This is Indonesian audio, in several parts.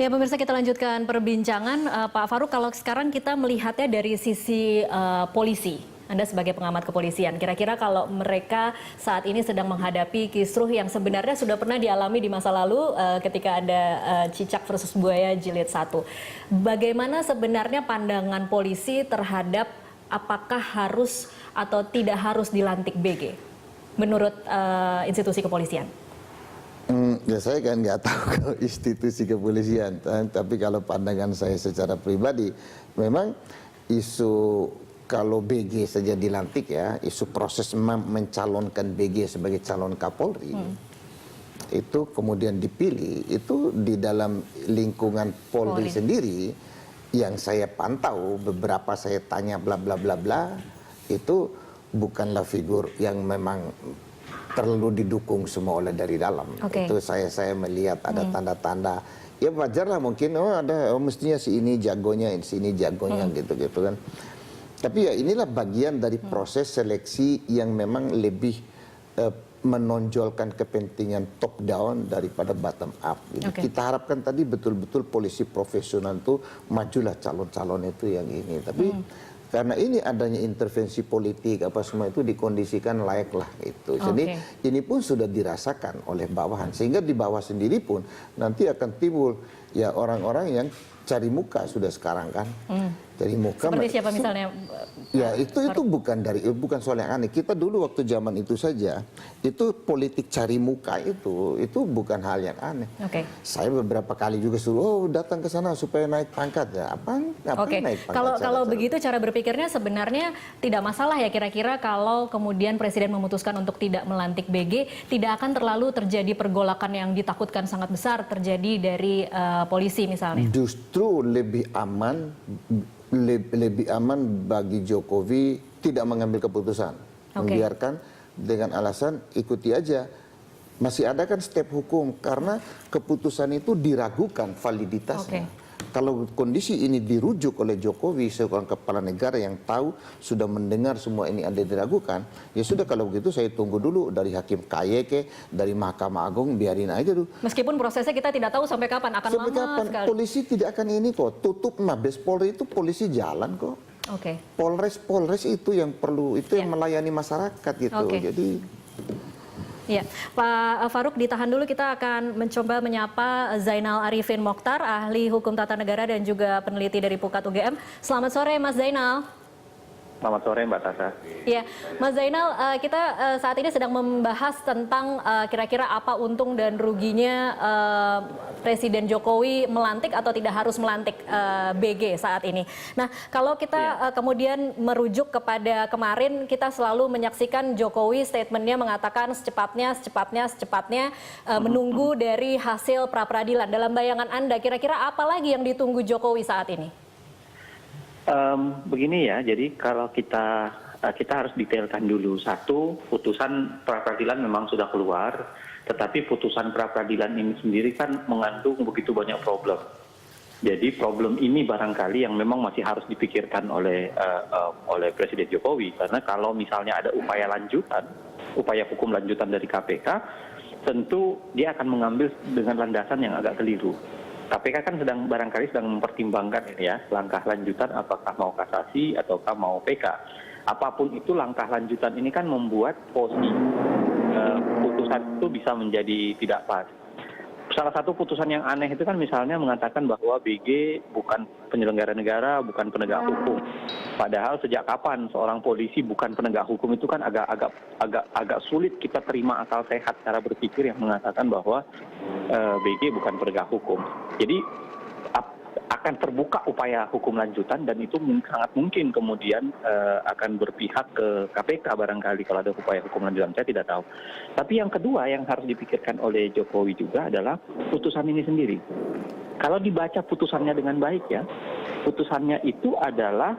Ya pemirsa, kita lanjutkan perbincangan. Pak Farouk, kalau sekarang kita melihatnya dari sisi polisi, Anda sebagai pengamat kepolisian, kira-kira kalau mereka saat ini sedang menghadapi kisruh yang sebenarnya sudah pernah dialami di masa lalu ketika ada Cicak versus Buaya Jilid 1. Bagaimana sebenarnya pandangan polisi terhadap apakah harus atau tidak harus dilantik BG menurut institusi kepolisian? Ya saya kan nggak tahu kalau institusi kepolisian, tapi kalau pandangan saya secara pribadi, memang isu kalau BG saja dilantik ya, isu proses mencalonkan BG sebagai calon Kapolri, itu kemudian dipilih, itu di dalam lingkungan Polri sendiri, yang saya pantau, beberapa saya tanya bla bla bla bla, itu bukanlah figur yang memang terlalu didukung semua oleh dari dalam. Itu saya melihat ada tanda-tanda, ya wajar lah mungkin, mestinya si ini jagonya, si ini jagonya gitu kan. Tapi ya inilah bagian dari proses seleksi yang memang lebih menonjolkan kepentingan top down daripada bottom up. Kita harapkan tadi betul-betul polisi profesional itu majulah calon-calon itu yang ini. Tapi karena ini adanya intervensi politik apa semua itu dikondisikan layaklah itu. Jadi ini pun sudah dirasakan oleh bawahan, sehingga di bawah sendiri pun nanti akan timbul ya orang-orang yang cari muka sudah sekarang kan. Cari muka. Seperti siapa misalnya? Ya itu bukan soal yang aneh. Kita dulu waktu zaman itu saja, itu politik cari muka itu bukan hal yang aneh. Saya beberapa kali juga suruh datang ke sana supaya naik pangkat ya. Ngapain naik pangkat? Kalau begitu cara berpikirnya sebenarnya tidak masalah ya kira-kira kalau kemudian Presiden memutuskan untuk tidak melantik BG, tidak akan terlalu terjadi pergolakan yang ditakutkan sangat besar terjadi dari polisi misalnya. Justru lebih aman bagi Jokowi tidak mengambil keputusan, membiarkan dengan alasan ikuti aja. Masih ada kan step hukum karena keputusan itu diragukan validitasnya. Kalau kondisi ini dirujuk oleh Jokowi seorang kepala negara yang tahu sudah mendengar semua ini ada diragukan, ya sudah kalau begitu saya tunggu dulu dari Hakim KYK, dari Mahkamah Agung, biarin aja dulu. Meskipun prosesnya kita tidak tahu sampai kapan akan lama sekali. Polisi tidak akan ini kok, tutup Mabes Polri itu polisi jalan kok. Polres itu yang perlu, itu yang melayani masyarakat gitu. Jadi ya, Pak Farouk ditahan dulu, kita akan mencoba menyapa Zainal Arifin Mokhtar, ahli hukum tata negara dan juga peneliti dari Pukat UGM. Selamat sore Mas Zainal. Selamat sore Mbak Tasa. Ya, Mas Zainal, kita saat ini sedang membahas tentang kira-kira apa untung dan ruginya Presiden Jokowi melantik atau tidak harus melantik BG saat ini. Nah, kalau kita kemudian merujuk kepada kemarin, kita selalu menyaksikan Jokowi statementnya mengatakan secepatnya menunggu dari hasil pra-peradilan. Dalam bayangan Anda, kira-kira apa lagi yang ditunggu Jokowi saat ini? Begini ya, jadi kalau kita harus detailkan dulu. Satu, putusan pra-peradilan memang sudah keluar, tetapi putusan pra-peradilan ini sendiri kan mengandung begitu banyak problem. Jadi problem ini barangkali yang memang masih harus dipikirkan oleh Presiden Jokowi, karena kalau misalnya ada upaya hukum lanjutan dari KPK, tentu dia akan mengambil dengan landasan yang agak keliru. KPK kan barangkali sedang mempertimbangkan ini ya, langkah lanjutan apakah mau kasasi ataukah mau PK. Apapun itu langkah lanjutan ini kan membuat posisi putusan itu bisa menjadi tidak pas. Salah satu putusan yang aneh itu kan misalnya mengatakan bahwa BG bukan penyelenggara negara, bukan penegak hukum. Padahal sejak kapan seorang polisi bukan penegak hukum itu kan agak sulit kita terima akal sehat cara berpikir yang mengatakan bahwa BG bukan penegak hukum. Jadi akan terbuka upaya hukum lanjutan dan itu sangat mungkin kemudian akan berpihak ke KPK barangkali kalau ada upaya hukum lanjutan, saya tidak tahu. Tapi yang kedua yang harus dipikirkan oleh Jokowi juga adalah putusan ini sendiri. Kalau dibaca putusannya dengan baik ya, putusannya itu adalah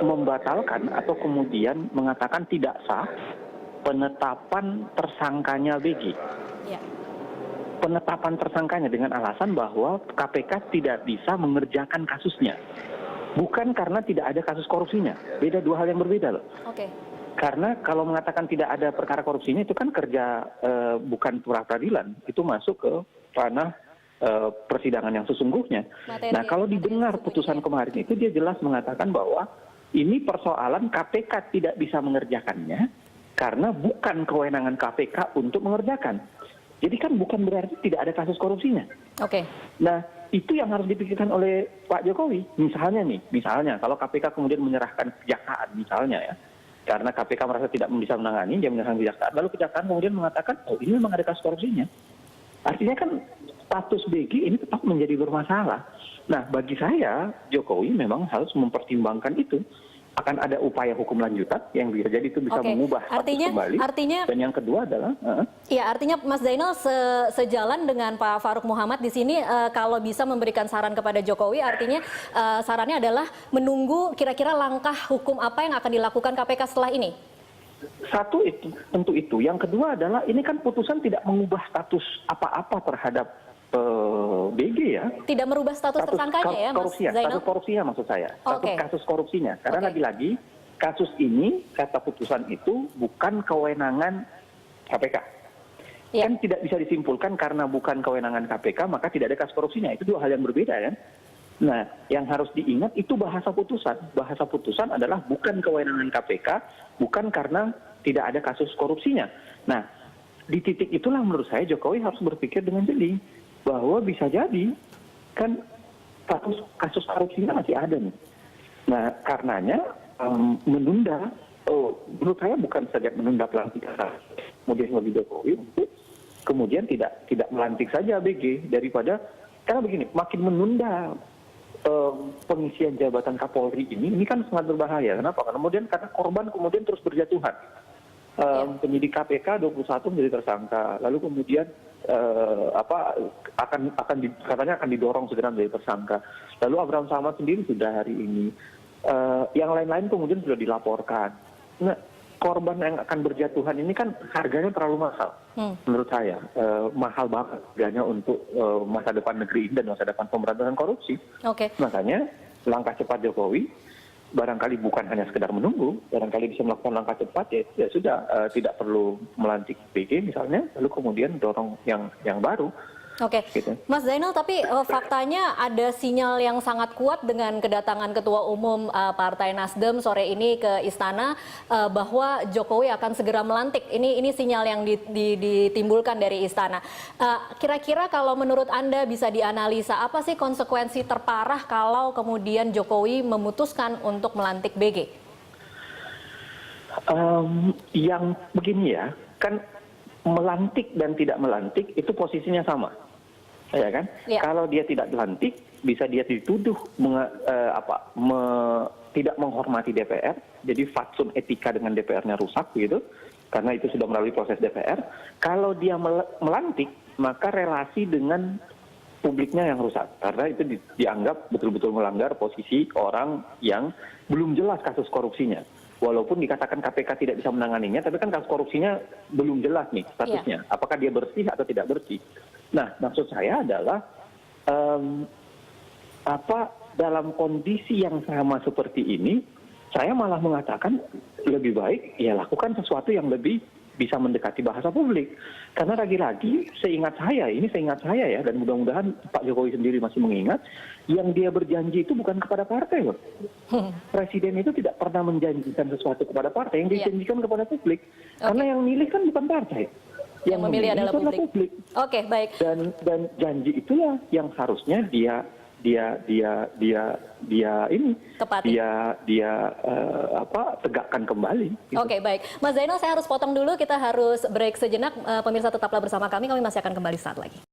membatalkan atau kemudian mengatakan tidak sah penetapan tersangkanya BG. Penetapan tersangkanya dengan alasan bahwa KPK tidak bisa mengerjakan kasusnya. Bukan karena tidak ada kasus korupsinya. Beda, dua hal yang berbeda loh. Karena kalau mengatakan tidak ada perkara korupsinya itu kan kerja bukan pra peradilan, itu masuk ke ranah persidangan yang sesungguhnya. Nah, kalau didengar putusan kemarin itu dia jelas mengatakan bahwa ini persoalan KPK tidak bisa mengerjakannya karena bukan kewenangan KPK untuk mengerjakan. Jadi kan bukan berarti tidak ada kasus korupsinya. Oke. Nah, itu yang harus dipikirkan oleh Pak Jokowi. Misalnya kalau KPK kemudian menyerahkan kejaksaan misalnya ya, karena KPK merasa tidak bisa menangani, dia menyerahkan kejaksaan, lalu kejaksaan kemudian mengatakan, oh ini memang ada kasus korupsinya. Artinya kan status BG ini tetap menjadi bermasalah. Nah, bagi saya Jokowi memang harus mempertimbangkan itu. Akan ada upaya hukum lanjutan yang bisa jadi itu bisa mengubah status kembali. Dan yang kedua adalah ya, artinya Mas Zainal sejalan dengan Pak Faruk Muhammad di sini, kalau bisa memberikan saran kepada Jokowi, artinya sarannya adalah menunggu kira-kira langkah hukum apa yang akan dilakukan KPK setelah ini. Satu itu tentu itu. Yang kedua adalah ini kan putusan tidak mengubah status apa-apa terhadap BG ya. Tidak merubah status tersangkanya ya, Mas Zainal? Status korupsinya maksud saya. Kasus korupsinya. Karena lagi-lagi kasus ini, kata putusan itu bukan kewenangan KPK. Ya. Kan tidak bisa disimpulkan karena bukan kewenangan KPK maka tidak ada kasus korupsinya. Itu dua hal yang berbeda kan. Nah, yang harus diingat itu bahasa putusan. Bahasa putusan adalah bukan kewenangan KPK, bukan karena tidak ada kasus korupsinya. Nah, di titik itulah menurut saya Jokowi harus berpikir dengan jeli bahwa bisa jadi kan kasus korupsinya masih ada nih. Nah, karenanya menunda, menurut saya bukan saja menunda pelantikan kemudian bagi Jokowi untuk kemudian tidak melantik saja BG daripada, karena begini, makin menunda pengisian jabatan Kapolri ini kan sangat berbahaya. Kenapa? Karena korban kemudian terus berjatuhan. Penyidik KPK 21 menjadi tersangka, lalu kemudian katanya akan didorong segera menjadi tersangka. Lalu Abraham Samad sendiri sudah hari ini, yang lain-lain kemudian sudah dilaporkan. Nah, korban yang akan berjatuhan ini kan harganya terlalu mahal, menurut saya mahal banget harganya untuk masa depan negeri ini dan masa depan pemberantasan korupsi. Makanya langkah cepat Jokowi barangkali bukan hanya sekedar menunggu, barangkali bisa melakukan langkah cepat ya sudah, tidak perlu melantik BG misalnya, lalu kemudian dorong yang baru. Gitu. Mas Zainal, tapi faktanya ada sinyal yang sangat kuat dengan kedatangan Ketua Umum Partai Nasdem sore ini ke Istana, bahwa Jokowi akan segera melantik. Ini sinyal yang ditimbulkan dari Istana. Kira-kira kalau menurut Anda bisa dianalisa, apa sih konsekuensi terparah kalau kemudian Jokowi memutuskan untuk melantik BG? Yang begini ya, kan melantik dan tidak melantik itu posisinya sama. Ya kan? Ya. Kalau dia tidak dilantik, bisa dia dituduh tidak menghormati DPR, jadi fatsun etika dengan DPR-nya rusak gitu, karena itu sudah melalui proses DPR. Kalau dia melantik, maka relasi dengan publiknya yang rusak, karena itu dianggap betul-betul melanggar posisi orang yang belum jelas kasus korupsinya. Walaupun dikatakan KPK tidak bisa menanganinya, tapi kan kasus korupsinya belum jelas nih statusnya. Apakah dia bersih atau tidak bersih? Nah, maksud saya adalah dalam kondisi yang sama seperti ini, saya malah mengatakan lebih baik ya lakukan sesuatu yang lebih bisa mendekati bahasa publik. Karena lagi-lagi seingat saya ya, dan mudah-mudahan Pak Jokowi sendiri masih mengingat, yang dia berjanji itu bukan kepada partai loh. Presiden itu tidak pernah menjanjikan sesuatu kepada partai, yang dijanjikan kepada publik. Karena yang milih kan bukan partai. Yang memilih adalah publik. Oke, baik. Dan janji itulah yang harusnya dia tegakkan kembali. Gitu. Oke, baik. Mas Zainal, saya harus potong dulu, kita harus break sejenak. Pemirsa tetaplah bersama kami masih akan kembali saat lagi.